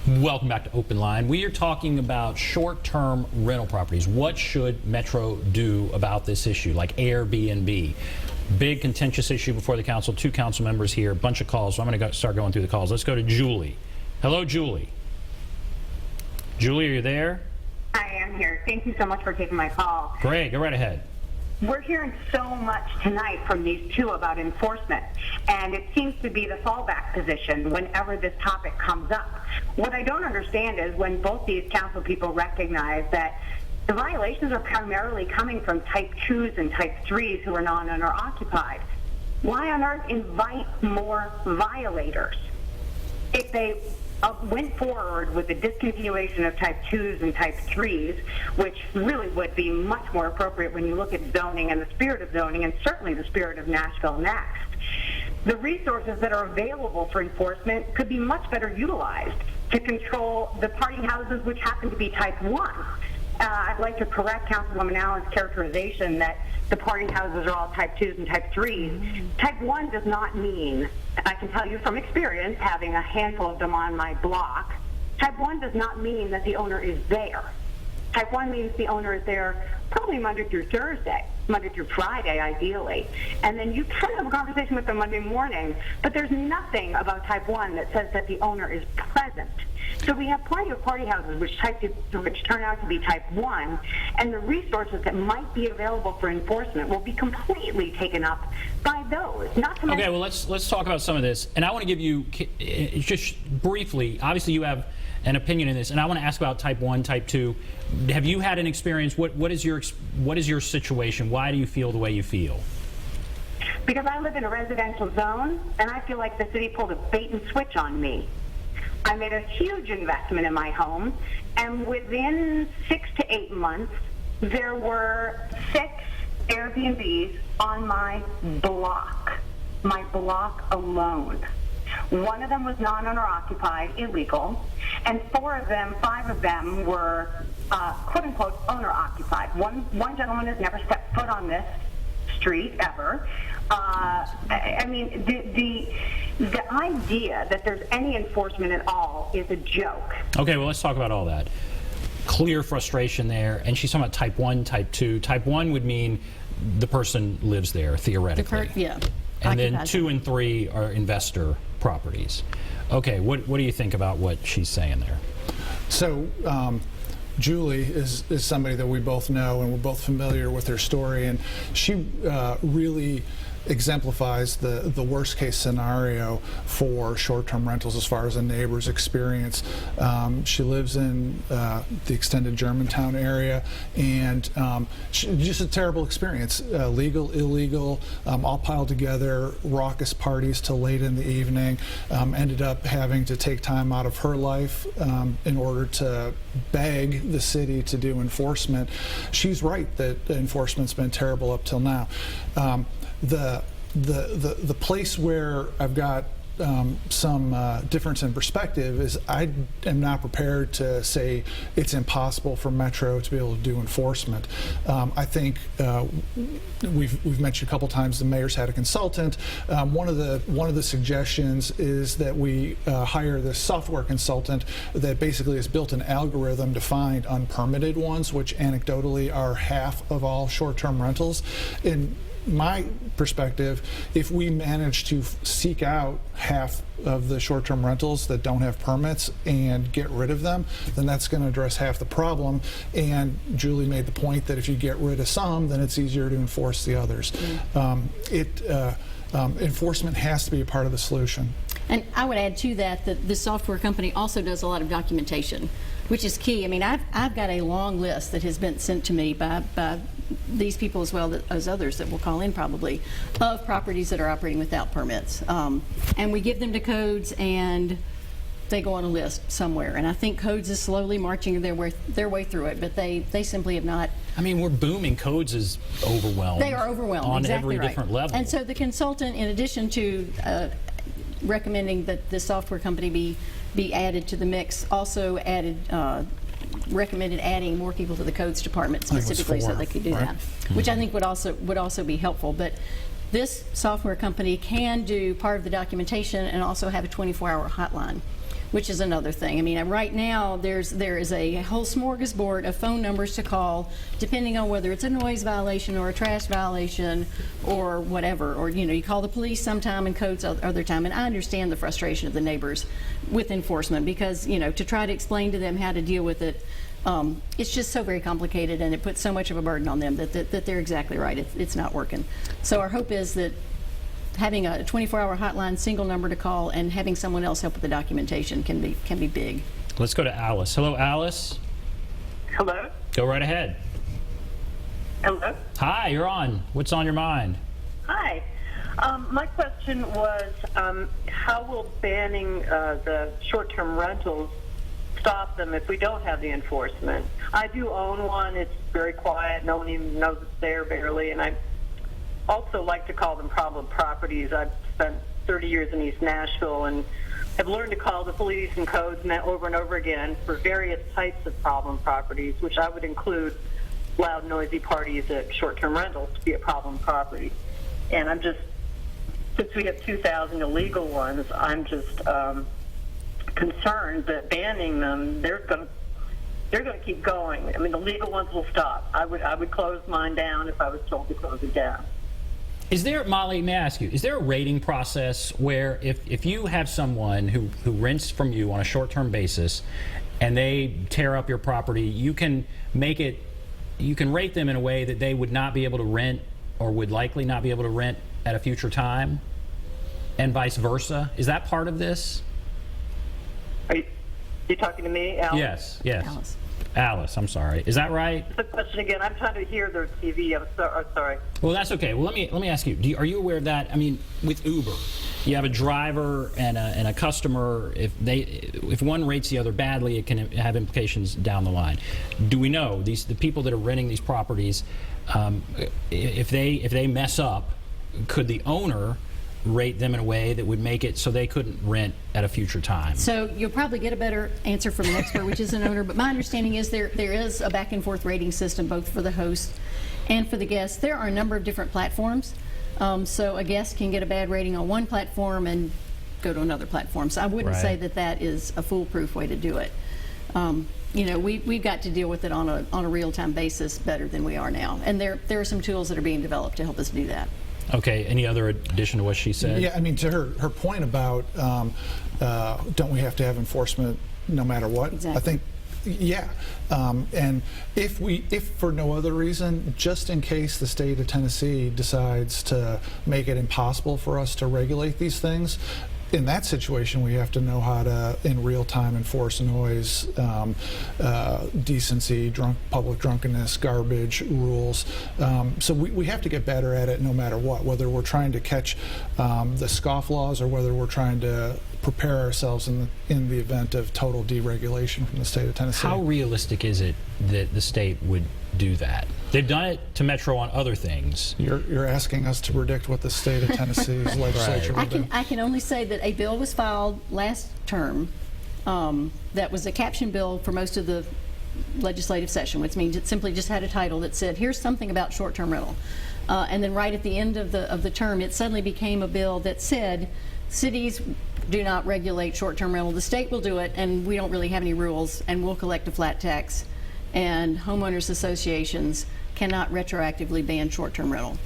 Welcome back to OpenLine. We are talking about short-term rental properties. What should Metro do about this issue, like Airbnb? Big contentious issue before the council. 2 council members here, a bunch of calls. So I'm going to start going through the calls. Let's go to Julie. Hello, Julie. Julie, are you there? I am here. Thank you so much for taking my call. Great, go right ahead. We're hearing so much tonight from these 2 about enforcement, and it seems to be the fallback position whenever this topic comes up. What I don't understand is when both these council people recognize that the violations are primarily coming from type 2s and type 3s who are non-owner occupied. Why on earth invite more violators? If they went forward with the discontinuation of type 2s and type 3s, which really would be much more appropriate when you look at zoning and the spirit of zoning, and certainly the spirit of Nashville Next, the resources that are available for enforcement could be much better utilized to control the party houses which happen to be type 1. I'd like to correct Councilwoman Allen's characterization that the party houses are all type 2s and type 3s. Type 1 does not mean, I can tell you from experience, having a handful of them on my block, type 1 does not mean that the owner is there. Type 1 means the owner is there probably Monday through Thursday, Monday through Friday ideally. And then you can have a conversation with them Monday morning, but there's nothing about type 1 that says that the owner is present. So we have plenty of party houses which turn out to be type 1, and the resources that might be available for enforcement will be completely taken up by those. Not to mention— Okay, well, let's talk about some of this. And I want to give you, just briefly, obviously you have an opinion in this, and I want to ask about type 1, type 2. Have you had an experience? What is your situation? Why do you feel the way you feel? Because I live in a residential zone, and I feel like the city pulled a bait and switch on me. I made a huge investment in my home, and within 6 to 8 months, there were 6 Airbnbs on my block alone. One of them was non-owner occupied, illegal, and 5 of them were quote unquote owner occupied. One gentleman has never stepped foot on this street ever. I mean, the idea that there's any enforcement at all is a joke. Okay, well, let's talk about all that. Clear frustration there, and she's talking about type 1, type 2. Type 1 would mean the person lives there, theoretically. Yeah. And then 2 and 3 are investor properties. Okay, what do you think about what she's saying there? So, Julie is somebody that we both know, and we're both familiar with her story, and she really exemplifies the worst case scenario for short-term rentals as far as a neighbor's experience. She lives in the extended Germantown area, and just a terrible experience. Legal, illegal, all piled together, raucous parties till late in the evening, ended up having to take time out of her life in order to beg the city to do enforcement. She's right that enforcement's been terrible up till now. The place where I've got some difference in perspective is I am not prepared to say it's impossible for Metro to be able to do enforcement. I think we've mentioned a couple times the mayor's had a consultant. One of the suggestions is that we hire this software consultant that basically has built an algorithm to find unpermitted ones, which anecdotally are half of all short-term rentals. In my perspective, if we manage to seek out half of the short-term rentals that don't have permits and get rid of them, then that's going to address half the problem. And Julie made the point that if you get rid of some, then it's easier to enforce the others. Enforcement has to be a part of the solution. And I would add to that the software company also does a lot of documentation, which is key. I mean, I've got a long list that has been sent to me by these people as well as others that will call in probably, of properties that are operating without permits. And we give them to codes, and they go on a list somewhere. And I think codes is slowly marching their way through it, but they simply have not. I mean, we're booming. Codes is overwhelmed. They are overwhelmed, on exactly every right. different level. And so the consultant, in addition to recommending that the software company be added to the mix, also recommended adding more people to the codes department specifically so they could do that, which I think would also be helpful. But this software company can do part of the documentation and also have a 24-hour hotline. which is another thing. I mean, right now there is a whole smorgasbord of phone numbers to call, depending on whether it's a noise violation or a trash violation or whatever. Or, you know, you call the police sometime and codes other time. And I understand the frustration of the neighbors with enforcement because, you know, to try to explain to them how to deal with it, it's just so very complicated, and it puts so much of a burden on them that they're exactly right. It's not working. So our hope is that having a 24-hour hotline, single number to call, and having someone else help with the documentation can be big. Let's go to Alice. Hello, Alice. Hello? Go right ahead. Hello? Hi, you're on. What's on your mind? Hi. My question was, how will banning the short-term rentals stop them if we don't have the enforcement? I do own one. It's very quiet. No one even knows it's there barely, and I also like to call them problem properties. I've spent 30 years in East Nashville and have learned to call the police and codes over and over again for various types of problem properties, which I would include loud, noisy parties at short-term rentals to be a problem property. And I'm just, since we have 2,000 illegal ones, I'm just concerned that banning them, they're going to keep going. I mean, the legal ones will stop. I would close mine down if I was told to close it down. Is there, Molly, may I ask you, is there a rating process where if you have someone who rents from you on a short-term basis and they tear up your property, you can rate them in a way that they would not be able to rent or would likely not be able to rent at a future time, and vice versa? Is that part of this? Are you talking to me, Alice? Yes. Alice, I'm sorry. Is that right? The question again. I'm trying to hear their TV. I'm sorry. Well, that's okay. Well, let me ask you. Are you aware of that? I mean, with Uber, you have a driver and a customer. If one rates the other badly, it can have implications down the line. Do we know the people that are renting these properties? If they mess up, could the owner rate them in a way that would make it so they couldn't rent at a future time? So you'll probably get a better answer from an expert, which is an owner, but my understanding is there is a back and forth rating system both for the host and for the guests. There are a number of different platforms, so a guest can get a bad rating on one platform and go to another platform. So I wouldn't say that is a foolproof way to do it. You know, we've got to deal with it on a real-time basis better than we are now, and there are some tools that are being developed to help us do that. Okay, any other addition to what she said? Yeah, I mean, to her point about don't we have to have enforcement no matter what? Exactly. I think, yeah. And if for no other reason, just in case the state of Tennessee decides to make it impossible for us to regulate these things, in that situation, we have to know how to, in real time, enforce noise, decency, public drunkenness, garbage rules. So we have to get better at it no matter what, whether we're trying to catch the scofflaws or whether we're trying to prepare ourselves in the event of total deregulation from the state of Tennessee. How realistic is it that the state would do that? They've done it to Metro on other things. You're asking us to predict what the state of Tennessee's legislature will do. I can only say that a bill was filed last term that was a caption bill for most of the legislative session, which means it simply just had a title that said, here's something about short-term rental. And then right at the end of the term, it suddenly became a bill that said, cities do not regulate short-term rental. The state will do it, and we don't really have any rules, and we'll collect a flat tax. And homeowners associations cannot retroactively ban short-term rental.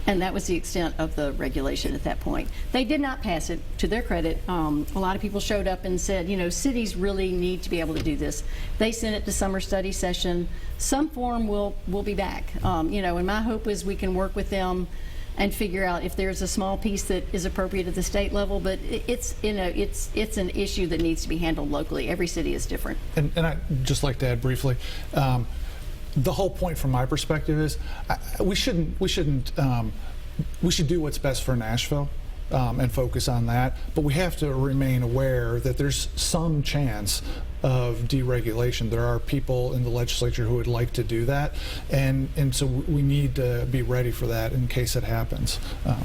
And that was the extent of the regulation at that point. They did not pass it, to their credit. A lot of people showed up and said, you know, cities really need to be able to do this. They sent it to summer study session. Some form will be back. You know, and my hope is we can work with them and figure out if there's a small piece that is appropriate at the state level, but it's an issue that needs to be handled locally. Every city is different. And I'd just like to add briefly, the whole point from my perspective is we should do what's best for Nashville and focus on that, but we have to remain aware that there's some chance of deregulation. There are people in the legislature who would like to do that, and so we need to be ready for that in case it happens. All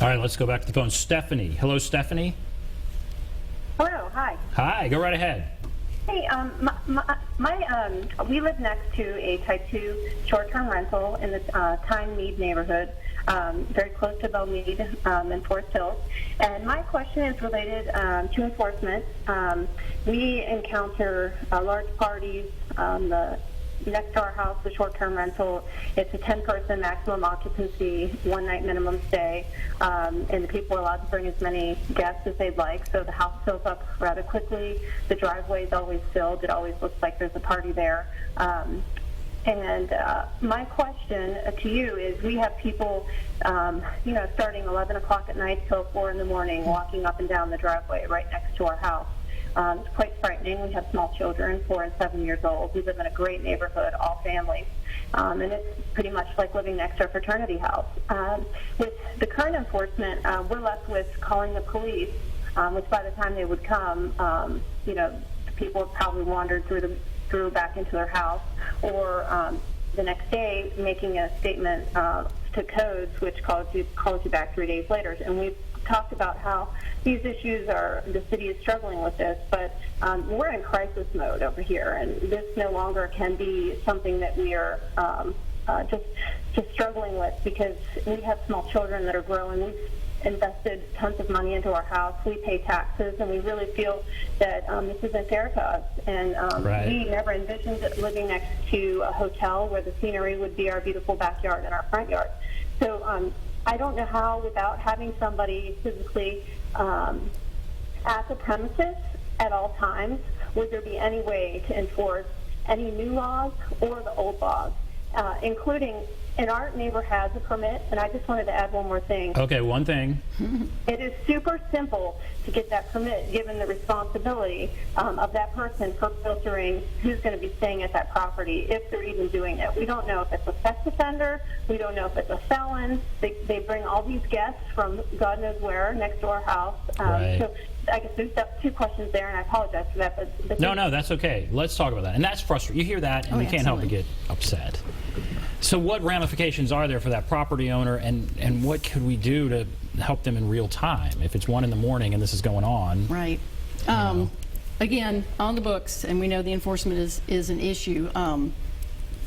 right, let's go back to the phone. Stephanie. Hello, Stephanie. Hello, hi. Hi, go right ahead. Hey, we live next to a Type 2 short-term rental in the Tyne Mead neighborhood. very close to Belmead and Forest Hills. And my question is related to enforcement. We encounter large parties. The next to our house, the short-term rental, it's a 10-person maximum occupancy, one-night minimum stay, and the people are allowed to bring as many guests as they'd like, so the house fills up rather quickly. The driveway is always filled. It always looks like there's a party there. And my question to you is, we have people, starting 11 o'clock at night till 4 in the morning, walking up and down the driveway right next to our house. It's quite frightening. We have small children, 4 and 7 years old. We live in a great neighborhood, all families. And it's pretty much like living next to a fraternity house. With the current enforcement, we're left with calling the police, which by the time they would come, the people have probably wandered through back into their house, or the next day making a statement to codes, which calls you back 3 days later. And we've talked about how these issues the city is struggling with this, but we're in crisis mode over here, and this no longer can be something that we are just struggling with, because we have small children that are growing. We've invested tons of money into our house. We pay taxes, and we really feel that this isn't fair to us. And we never envisioned living next to a hotel where the scenery would be our beautiful backyard and our front yard. So I don't know how, without having somebody physically at the premises at all times, would there be any way to enforce any new laws or the old laws, including, and our neighbor has a permit, and I just wanted to add one more thing. Okay, one thing. It is super simple to get that permit, given the responsibility of that person for filtering who's going to be staying at that property, if they're even doing it. We don't know if it's a sex offender. We don't know if it's a felon. They bring all these guests from God knows where next to our house. So I guess there's two questions there, and I apologize for that. But No, that's okay. Let's talk about that. And that's frustrating. You hear that, and you can't help but get upset. So what ramifications are there for that property owner, and what could we do to help them in real time if it's 1 in the morning and this is going on? Right. Again, on the books, and we know the enforcement is an issue.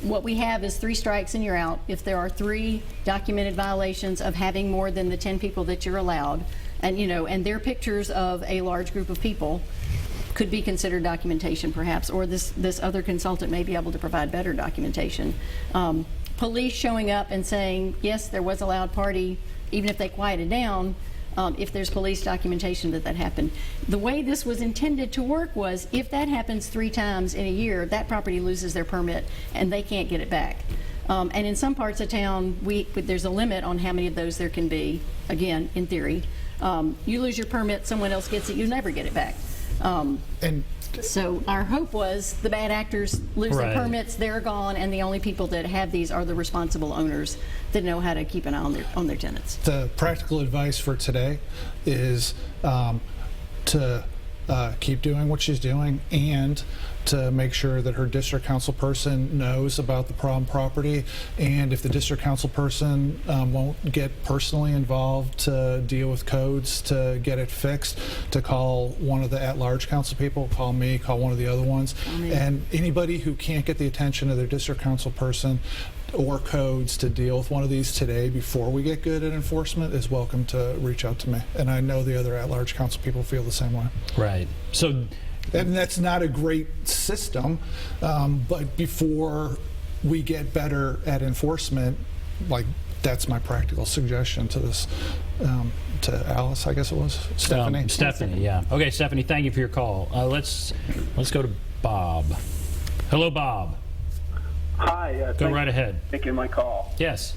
What we have is 3 strikes and you're out. If there are 3 documented violations of having more than the 10 people that you're allowed, and they're pictures of a large group of people, could be considered documentation perhaps, or this other consultant may be able to provide better documentation. Police showing up and saying, yes, there was a loud party, even if they quieted down, if there's police documentation that happened. The way this was intended to work was, if that happens 3 times in a year, that property loses their permit and they can't get it back. And in some parts of town, there's a limit on how many of those there can be, again, in theory. You lose your permit, someone else gets it, you never get it back. So our hope was the bad actors lose their permits, they're gone, and the only people that have these are the responsible owners that know how to keep an eye on their tenants. The practical advice for today is to keep doing what she's doing, and to make sure that her district council person knows about the problem property, and if the district council person won't get personally involved to deal with codes to get it fixed, to call one of the at-large council people, call me, call one of the other ones, and anybody who can't get the attention of their district council person or codes to deal with one of these today before we get good at enforcement is welcome to reach out to me. And I know the other at-large council people feel the same way. Right. So, and that's not a great system, but before we get better at enforcement, that's my practical suggestion to this, to Alice, I guess it was, Stephanie. Stephanie, yeah. Okay, Stephanie, thank you for your call. Let's go to Bob. Hello, Bob. Hi. Go right ahead. Taking my call. Yes.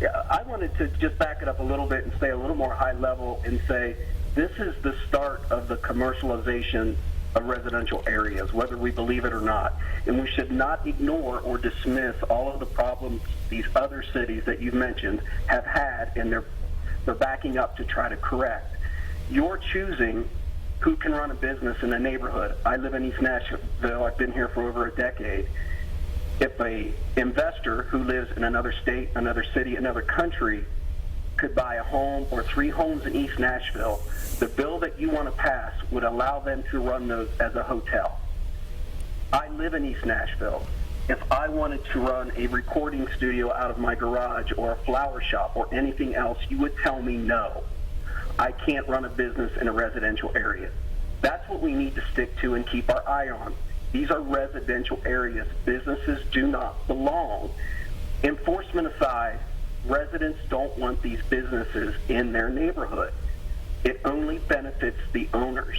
Yeah, I wanted to just back it up a little bit and stay a little more high level and say this is the start of the commercialization of residential areas, whether we believe it or not. And we should not ignore or dismiss all of the problems these other cities that you've mentioned have had, and they're backing up to try to correct. You're choosing who can run a business in a neighborhood. I live in East Nashville. I've been here for over a decade. If a investor who lives in another state, another city, another country could buy a home or 3 homes in East Nashville, the bill that you want to pass would allow them to run those as a hotel. I live in East Nashville. If I wanted to run a recording studio out of my garage or a flower shop or anything else, you would tell me no. I can't run a business in a residential area. That's what we need to stick to and keep our eye on. These are residential areas. Businesses do not belong. Enforcement aside, residents don't want these businesses in their neighborhood. It only benefits the owners.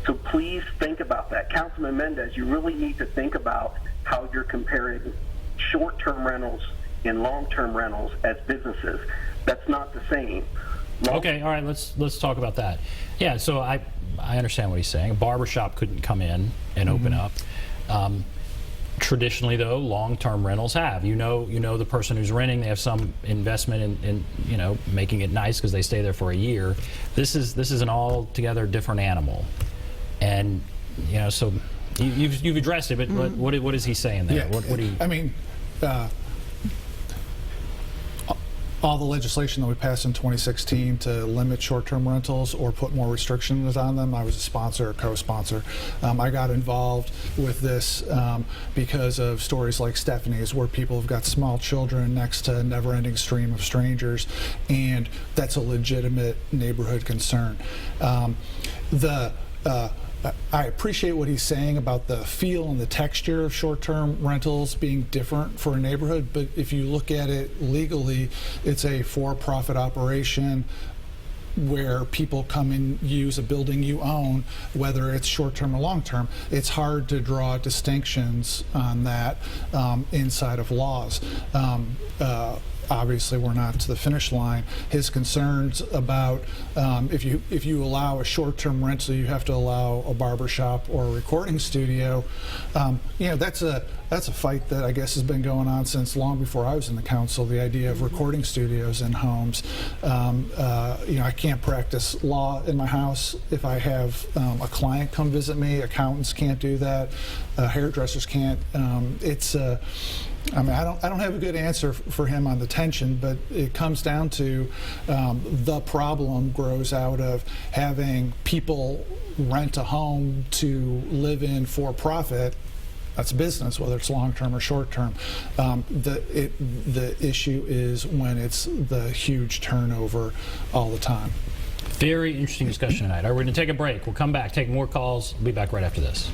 So please think about that. Councilman Mendez, you really need to think about how you're comparing short-term rentals and long-term rentals as businesses. That's not the same. Okay, all right, let's talk about that. Yeah, so I understand what he's saying. A barbershop couldn't come in and open up. Traditionally, though, long-term rentals have. You know the person who's renting, they have some investment in making it nice because they stay there for a year. This is an altogether different animal, and so you've addressed it. But what is he saying there? Yeah, I mean, all the legislation that we passed in 2016 to limit short-term rentals or put more restrictions on them, I was a sponsor or co-sponsor. I got involved with this because of stories like Stephanie's, where people have got small children next to a never-ending stream of strangers, and that's a legitimate neighborhood concern. I appreciate what he's saying about the feel and the texture of short-term rentals being different for a neighborhood, but if you look at it legally, it's a for-profit operation where people come and use a building you own, whether it's short-term or long-term. It's hard to draw distinctions on that inside of laws. Obviously, we're not to the finish line. His concerns about if you allow a short-term rental, you have to allow a barber shop or a recording studio. That's a fight that I guess has been going on since long before I was in the council. The idea of recording studios in homes. I can't practice law in my house if I have a client come visit me. Accountants can't do that. Hairdressers can't. I don't have a good answer for him on the tension, but it comes down to the problem grows out of having people rent a home to live in for profit. That's business, whether it's long-term or short-term. The issue is when it's the huge turnover all the time. Very interesting discussion tonight. All right, we're going to take a break. We'll come back, take more calls. We'll be back right after this.